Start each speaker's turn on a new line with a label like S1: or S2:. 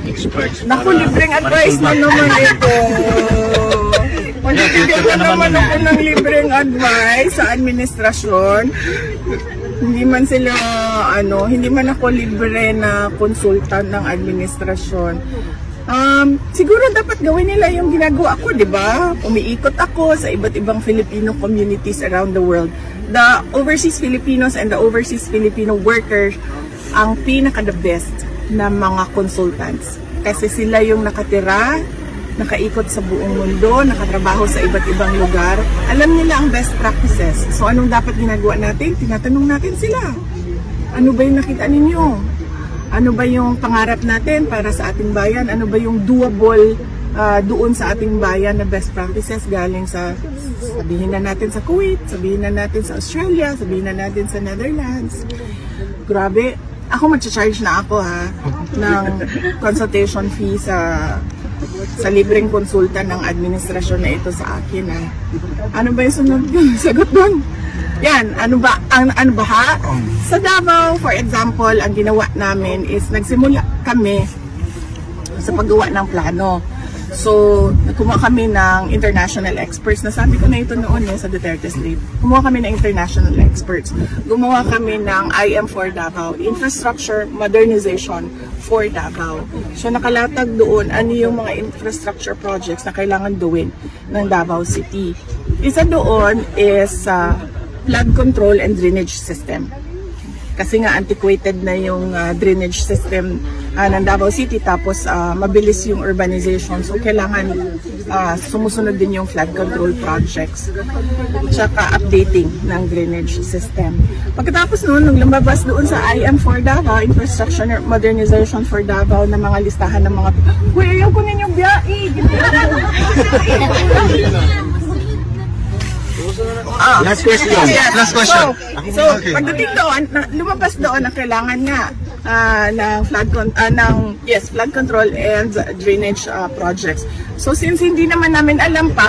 S1: experts.
S2: Naku, libreng advice na naman ito. Bigyan naman ako ng libreng advice sa administrasyon. Hindi man sila, hindi man ako libre na consultant ng administrasyon. Siguro dapat gawin nila yung ginagawa ko, di ba? Umiikot ako sa iba't ibang Filipino communities around the world. The overseas Filipinos and the overseas Filipino workers ang pinaka-the best na mga consultants. Kasi sila yung nakatira, nakaikot sa buong mundo, nakatrabaho sa iba't ibang lugar. Alam nila ang best practices. So anong dapat ginagawa natin? Tinatanong natin sila. Ano ba yung nakita ninyo? Ano ba yung pangarap natin para sa ating bayan? Ano ba yung doable doon sa ating bayan na best practices galing sa, sabihin na natin sa Kuwait, sabihin na natin sa Australia, sabihin na natin sa Netherlands. Grabe, ako mag-charge na ako ng consultation fee sa libreng konsulta ng administrasyon na ito sa akin. Ano ba yung sunod sagot doon? Yan, ano ba sa Davao, for example, ang ginawa namin is nagsimula kami sa paggawa ng plano. So, kumuha kami ng international experts. Nasabi ko na ito noon sa Duterte Sleep. Kumuha kami ng international experts. Gumawa kami ng IM for Davao, Infrastructure Modernization for Davao. So, nakalatag doon ano yung mga infrastructure projects na kailangan gawin ng Davao City. Isa doon is flood control and drainage system. Kasi nga antiquated na yung drainage system ng Davao City, tapos mabilis yung urbanization. So kailangan sumusunod din yung flood control projects. Tsaka updating ng drainage system. Pagkatapos noon, nung lumabas doon sa IM for Davao, Infrastructure Modernization for Davao, na mga listahan ng mga, "Kuya, ayaw ko ninyong biyahe."
S1: Last question. Last question.
S2: So, pagdating doon, lumabas doon na kailangan nga ng flood control and drainage projects. So, since hindi naman namin alam pa